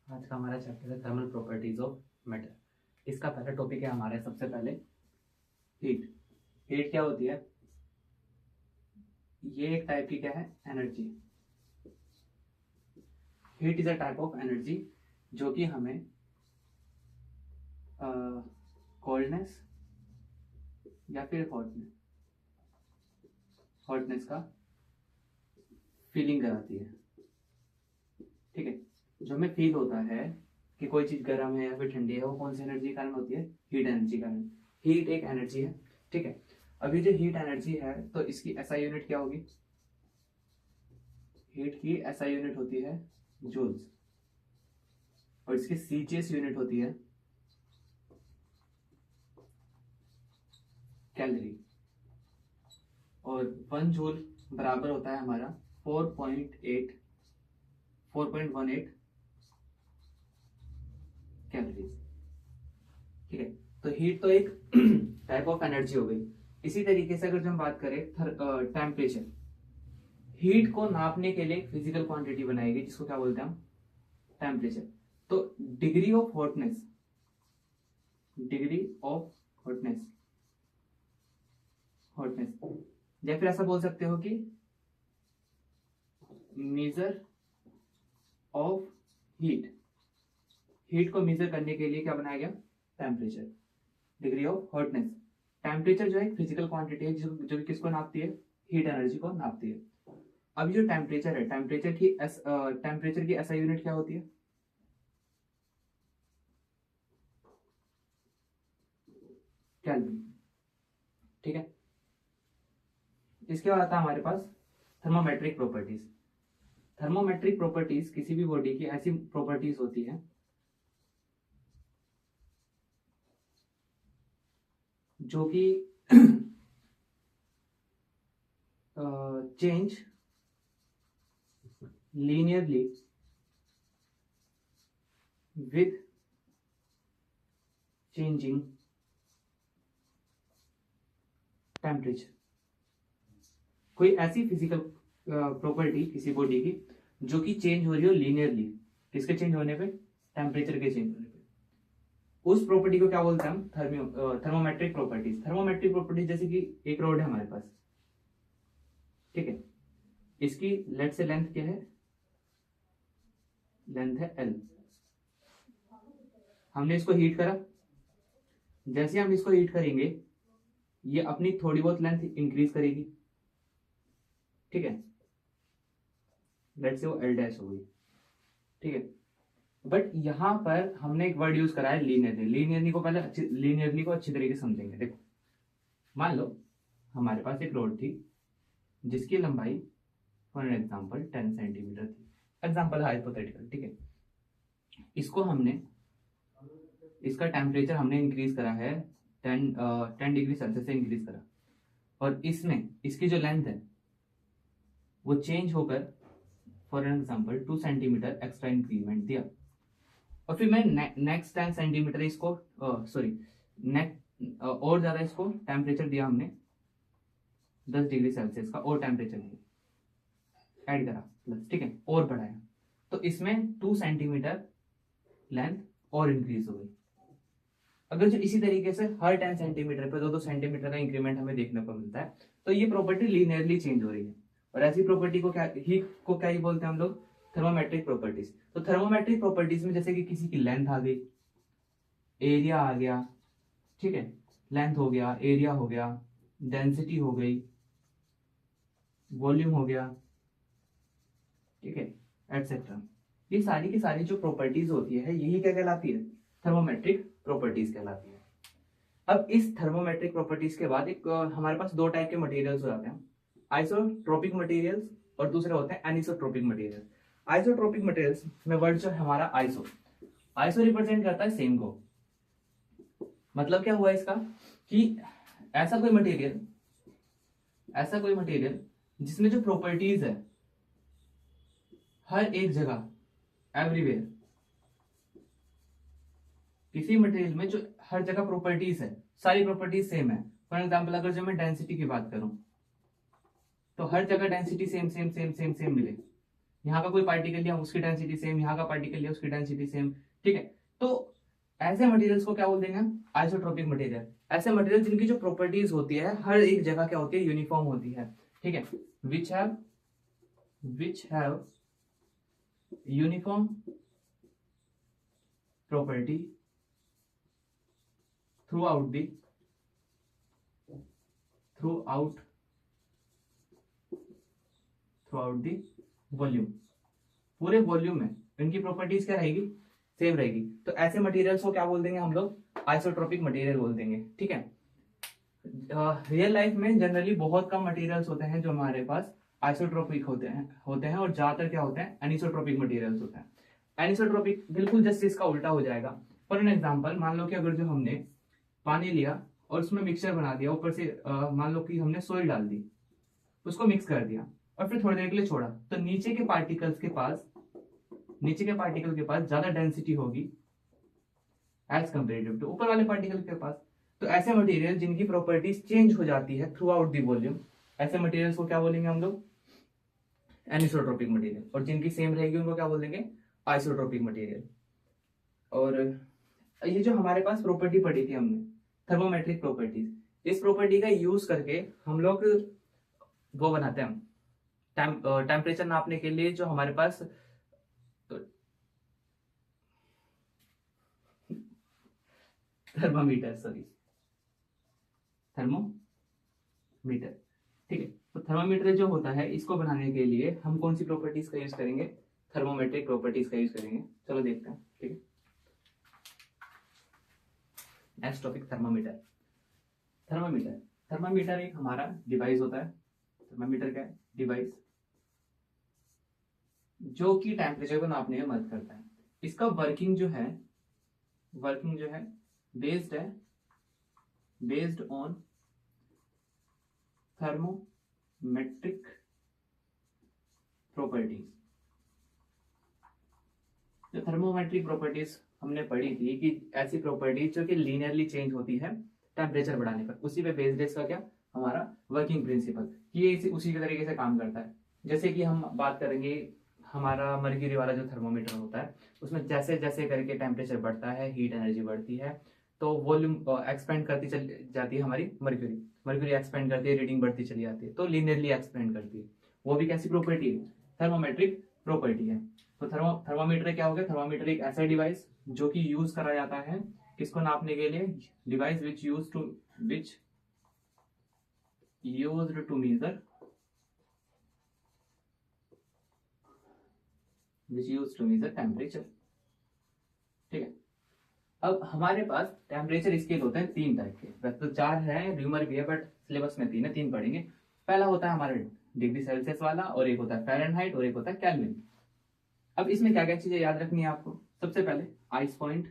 आज का हमारा चैप्टर है थर्मल प्रॉपर्टीज ऑफ मैटर। इसका पहला टॉपिक है हमारा सबसे पहले हीट। हीट क्या होती है? ये एक टाइप की क्या है? Energy. Heat is a type of energy जो कि हमें कोल्डनेस या फिर हॉटनेस का फीलिंग कराती है। ठीक है, जो हमें फील होता है कि कोई चीज गर्म है या फिर ठंडी है, वो कौन सी एनर्जी के कारण होती है? हीट एनर्जी कारण। हीट एक एनर्जी है। ठीक है, अभी जो हीट एनर्जी है तो इसकी एसआई यूनिट क्या होगी? हीट की एसआई यूनिट होती है जूल्स, और इसकी सीजीएस यूनिट होती है कैलोरी। और 1 जूल बराबर होता है हमारा 4.18 कैलोरीज। ठीक है, तो हीट तो एक टाइप ऑफ एनर्जी हो गई। इसी तरीके से अगर जो हम बात करें टेम्परेचर, हीट को नापने के लिए फिजिकल क्वांटिटी बनाई गई जिसको क्या बोलते हैं हम? टेम्परेचर। तो degree of hotness, degree of hotness hotness या फिर ऐसा बोल सकते हो कि मेजर ऑफ हीट। हीट को मेजर करने के लिए क्या बनाया गया? Temperature, degree of hotness. Temperature जो है फिजिकल क्वांटिटी है जो किसको नापती है? हीट एनर्जी को नापती है। अब जो टेम्परेचर है, टेम्परेचर की एसआई यूनिट क्या होती है? केल्विन। ठीक है, इसके बाद आता है हमारे पास थर्मोमेट्रिक प्रॉपर्टीज। थर्मोमेट्रिक प्रॉपर्टीज किसी भी बॉडी की ऐसी प्रॉपर्टीज होती है जो कि change linearly with changing temperature. कोई ऐसी फिजिकल प्रॉपर्टी किसी बॉडी की जो कि चेंज हो रही हो लीनियरली, किसके चेंज होने पे? टेम्परेचर के चेंज होने पे। उस प्रॉपर्टी को क्या बोलते हैं हम? Thermometric properties. थर्मोमेट्रिक प्रॉपर्टीज जैसे कि एक रॉड है हमारे पास, ठीक है, इसकी लेट से लेंथ क्या है? लेंथ है एल। हमने इसको हीट करा, जैसे हम इसको हीट करेंगे ये अपनी थोड़ी बहुत लेंथ इंक्रीज करेगी। ठीक है, लेट से वो एल डैश हो गई। ठीक है, बट यहां पर हमने एक वर्ड यूज करा है लीनियरली। लीनियरली को अच्छी तरीके से समझेंगे। देखो, मान लो हमारे पास एक रोड थी जिसकी लंबाई फॉर एग्जाम्पल 10 सेंटीमीटर थी। Example hypothetical. ठीक है, इसको हमने, इसका टेम्परेचर हमने इंक्रीज करा है 10 डिग्री सेल्सियस से इंक्रीज करा, और इसमें इसकी जो लेंथ है वो चेंज होकर for example 2 centimetre extra increment दिया। और फिर मैं नेक्स्ट 10 सेंटीमीटर इसको और ज्यादा इसको टेम्परेचर दिया हमने 10 डिग्री सेल्सियस का, और टेम्परेचर ऐड करा प्लस, ठीक है, और बढ़ाया, तो इसमें 2 सेंटीमीटर लेंथ और इंक्रीज हो गई। अगर जो इसी तरीके से हर 10 सेंटीमीटर पे 2-2 सेंटीमीटर का इंक्रीमेंट हमें देखने को मिलता है, तो ये प्रॉपर्टी लीनियरली चेंज हो रही है। और ऐसी प्रॉपर्टी को क्या ही बोलते हैं हम लोग? Thermometric properties. तो थर्मोमेट्रिक प्रॉपर्टीज में जैसे कि किसी की लेंथ आ गई, एरिया आ गया, ठीक है, लेंथ हो गया, एरिया हो गया, डेंसिटी हो गई, वॉल्यूम हो गया, ठीक है, एटसेट्रा। ये सारी की सारी जो प्रॉपर्टीज होती है यही क्या कहलाती है? थर्मोमेट्रिक प्रॉपर्टीज कहलाती है। अब इस थर्मोमेट्रिक प्रॉपर्टीज के बाद एक हमारे पास दो टाइप के मटेरियल्स हो जाते हैं, आइसोट्रोपिक मटेरियल्स और दूसरे होते हैं एनिसोट्रोपिक मटेरियल। आइसोट्रोपिक मटेरियल्स में वर्ड जो है हमारा आइसो रिप्रेजेंट करता है सेम को। मतलब क्या हुआ इसका कि ऐसा कोई मटेरियल जिसमें जो प्रॉपर्टीज है हर एक जगह, एवरीवेयर, किसी मटेरियल में जो हर जगह प्रॉपर्टीज है, सारी प्रॉपर्टीज सेम है। फॉर एग्जाम्पल अगर जो मैं डेंसिटी की बात करूं तो हर जगह density same same same same same मिले, यहाँ का कोई पार्टिकल लिया उसकी डेंसिटी सेम, यहाँ का पार्टिकल लिया उसकी डेंसिटी सेम, ठीक है। तो ऐसे मटेरियल्स को क्या बोल देंगे हम, आइसोट्रोपिक मटेरियल। ऐसे मटेरियल जिनकी जो प्रॉपर्टीज होती है हर एक जगह क्या होती है, यूनिफॉर्म होती है, ठीक है। Which have uniform property through out the volume, पूरे वॉल्यूम में इनकी प्रॉपर्टीज क्या रहेगी, सेम रहेगी। तो ऐसे मटेरियल्स को क्या बोल देंगे हम लोग, आइसोट्रोपिक मटेरियल बोल देंगे, ठीक है। रियल लाइफ में जनरली बहुत कम मटेरियल्स होते हैं जो हमारे पास आइसोट्रोपिक होते हैं और ज्यादातर क्या होते हैं, एनिसोट्रोपिक मटेरियल्स होते हैं। एनिसोट्रोपिक बिल्कुल जस्ट इसका उल्टा हो जाएगा। फॉर एन एग्जांपल, मान लो कि अगर जो हमने पानी लिया और उसमें मिक्सचर बना दिया, ऊपर से मान लो कि हमने सोई डाल दी, उसको मिक्स कर दिया और फिर थोड़ी देर के लिए छोड़ा, तो नीचे के पार्टिकल के पास ज्यादा डेंसिटी होगी एज कंपेरेटिव टू ऊपर वाले पार्टिकल के पास। तो ऐसे मटेरियल जिनकी प्रॉपर्टीज चेंज हो जाती है थ्रू आउट दी वॉल्यूम, ऐसे मटेरियल्स को क्या बोलेंगे हम लोग, एनिसोट्रोपिक मटेरियल। और जिनकी सेम रहेगी उनको क्या बोलेंगे, आइसोट्रोपिक मटेरियल। और ये जो हमारे पास प्रॉपर्टी पढ़ी थी हमने, थर्मोमेट्रिक प्रॉपर्टीज, इस प्रॉपर्टी का यूज करके हम लोग वो बनाते हैं, टेम्परेचर नापने के लिए जो हमारे पास थर्मोमीटर, ठीक है। तो थर्मोमीटर जो होता है इसको बनाने के लिए हम कौन सी प्रॉपर्टीज का यूज करेंगे, थर्मोमेट्रिक प्रॉपर्टीज का यूज करेंगे। चलो देखते हैं, ठीक है। नेक्स्ट टॉपिक, थर्मामीटर एक हमारा डिवाइस होता है। थर्मामीटर क्या है, डिवाइस जो कि टेम्परेचर को नापने में मदद करता है। इसका वर्किंग जो है बेस्ड ऑन थर्मोमेट्रिक प्रॉपर्टीज। जो थर्मोमेट्रिक प्रॉपर्टीज हमने पढ़ी थी कि ऐसी प्रॉपर्टीज जो कि लीनियरली चेंज होती है टेम्परेचर बढ़ाने पर, उसी पे बेस्ड है इसका क्या, हमारा वर्किंग प्रिंसिपल, कि ये उसी के तरीके से काम करता है। जैसे कि हम बात करेंगे हमारा मर्क्यूरी वाला जो थर्मोमीटर होता है, उसमें जैसे जैसे करके टेम्परेचर बढ़ता है, हीट एनर्जी बढ़ती है, तो वॉल्यूम एक्सपेंड करती चली जाती है हमारी मर्क्यूरी एक्सपेंड करती है, रीडिंग बढ़ती चली जाती है, तो लीनियरली एक्सपेंड करती है। वो भी कैसी प्रॉपर्टी है, थर्मोमेट्रिक प्रॉपर्टी है। तो थर्मोमीटर क्या हो गया, थर्मोमीटर एक ऐसा डिवाइस जो कि यूज करा जाता है किसको नापने के लिए, device which used to measure temperature, ठीक है। अब हमारे पास टेम्परेचर स्केल होते हैं 3 टाइप के, वैसे तो 4 है, र्यूमर भी है, बट सिलेबस में 3 है, 3 पढ़ेंगे। पहला होता है हमारा डिग्री सेल्सियस वाला, और एक होता है फ़ारेनहाइट, और एक होता है केल्विन। अब इसमें क्या क्या चीजें याद रखनी है आपको, सबसे पहले ice point,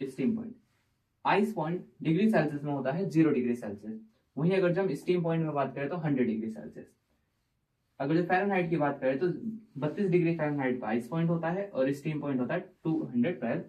steam point. Ice point degree Celsius में होता है 0 डिग्री सेल्सियस, वहीं अगर जब स्टीम पॉइंट में बात करें तो 100 डिग्री सेल्सियस। अगर जो फ़ारेनहाइट की बात करें तो 32 डिग्री फ़ारेनहाइट का आइस पॉइंट होता है, और स्टीम पॉइंट होता है 212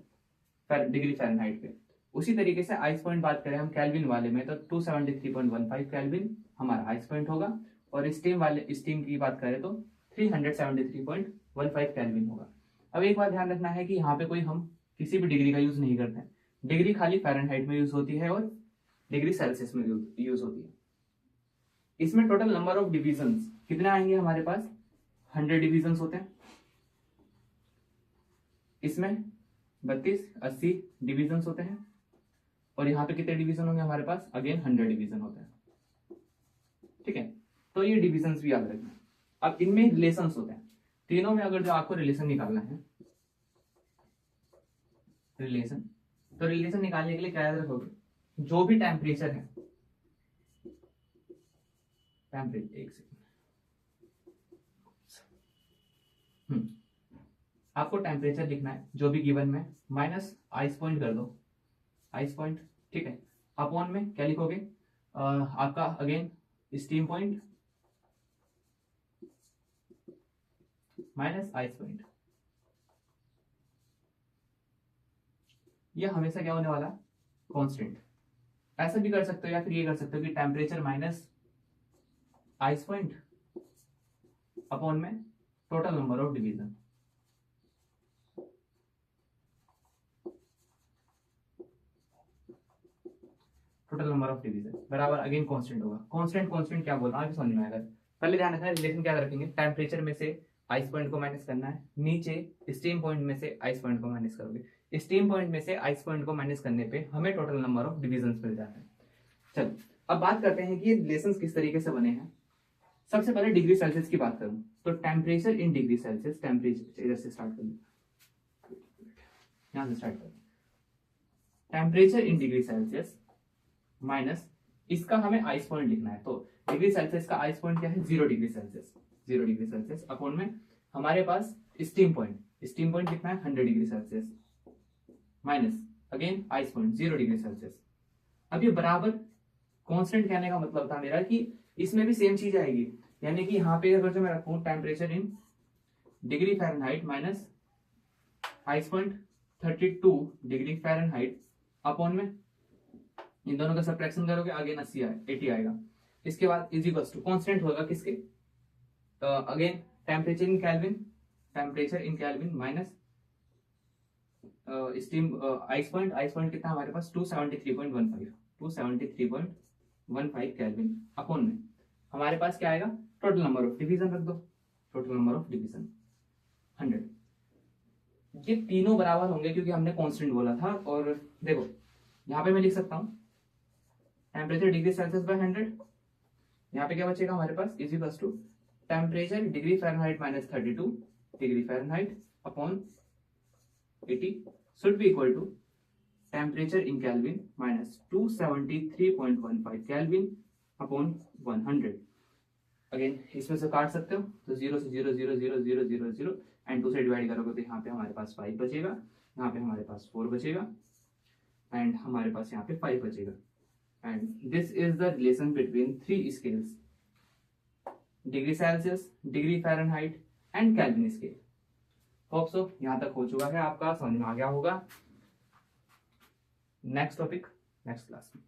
डिग्री फ़ारेनहाइट पे। उसी तरीके से आइस पॉइंट बात करें हम केल्विन वाले में तो 273.15 केल्विन हमारा आइस पॉइंट होगा, और स्टीम की बात करें तो 373.15 केल्विन होगा। अब एक बात ध्यान रखना है कि यहाँ पे कोई हम किसी भी डिग्री का यूज नहीं करते हैं, डिग्री खाली फ़ारेनहाइट में यूज होती है और डिग्री सेल्सियस में यूज होती है। इसमें टोटल नंबर ऑफ डिविजन्स कितने आएंगे हमारे पास, 100 डिविजन्स होते हैं। इसमें 32, 80 डिविजन्स होते हैं, और यहाँ पे कितने डिवीजन होंगे हमारे पास, अगेन 100 डिवीजन होते हैं, ठीक है। तो ये डिविजन्स भी याद रखना। अब इनमें रिलेशंस होते हैं, तीनों में अगर जो आपको रिलेशन निकालना है, तो रिलेशन निकालने के लिए क्या याद रखोगे, जो भी टेम्परेचर है, एक सेकंड, आपको टेम्परेचर लिखना है जो भी गिवन में, माइनस आइस पॉइंट कर दो, आइस पॉइंट, ठीक है। अपॉन में क्या लिखोगे, आपका again steam point minus ice point. ये हमेशा क्या होने वाला, कांस्टेंट। ऐसा भी कर सकते हो, या फिर ये कर सकते हो कि temperature minus ice point upon में total number of division, total number of division बराबर अगेन कांस्टेंट होगा। कांस्टेंट कांस्टेंट क्या बोल रहा हूँ समझ में आएगा। पहले ध्यान रखना है रिलेशन क्या रखेंगे, टेम्परेचर में से आइस पॉइंट को माइनस करना है, नीचे स्टीम पॉइंट में से आइस पॉइंट को माइनस करोगे। स्टीम पॉइंट में से आइस पॉइंट को माइनस करने पे हमें टोटल नंबर ऑफ डिवीजन मिल जाता है। चलो अब बात करते हैं कि ये रिलेशंस किस तरीके से बने हैं। सबसे पहले डिग्री सेल्सियस की बात करूं तो temperature in degree Celsius, temperature इधर से स्टार्ट करूं, यहां से स्टार्ट करूं, temperature in degree Celsius minus इसका हमें आइस पॉइंट लिखना है। तो डिग्री सेल्सियस का आइस पॉइंट क्या है 0 degree Celsius, 0 degree Celsius upon में हमारे पास स्टीम पॉइंट कितना है 100 degree Celsius minus again ice point 0 degree Celsius. अब ये बराबर कांस्टेंट कहने का मतलब था मेरा कि इसमें भी सेम चीज आएगी, यानी कि यहाँ पे अगर जो मैं रखूं temperature in degree Fahrenheit minus ice point 32 degree Fahrenheit upon में इन दोनों का सब्ट्रैक्शन करोगे आगे 80 आएगा। इसके बाद इज इक्वल्स टू कांस्टेंट होगा किसके, again temperature in kelvin minus steam ice point कितना हमारे पास 273.15 केल्विन अपॉन में हमारे पास क्या आएगा टोटल नंबर ऑफ डिवीजन रख दो, टोटल नंबर ऑफ डिवीजन 100। ये तीनों बराबर होंगे क्योंकि हमने कांस्टेंट बोला था। और देखो यहाँ पे मैं लिख सकता हूँ टेम्परेचर डिग्री सेल्सियस बाय 100, यहाँ पे क्या बचेगा हमारे पास is equals to temperature degree Fahrenheit minus 32 degree Fahrenheit upon 80 should be equal to temperature in Kelvin minus 273.15 Kelvin upon 100। Again इसमें से काट सकते हो तो 0 से 0 0 0 0 0 0 एंड 2 से डिवाइड करोगे तो यहाँ पे हमारे पास 5 बचेगा, यहाँ पे हमारे पास 4 बचेगा एंड हमारे पास यहाँ पे 5 बचेगा। And this is the relation between 3 scales, degree Celsius, degree Fahrenheit and kelvin scale. Hope so यहां तक हो चुका है, आपका समझ में आ गया होगा। नेक्स्ट टॉपिक नेक्स्ट क्लास में।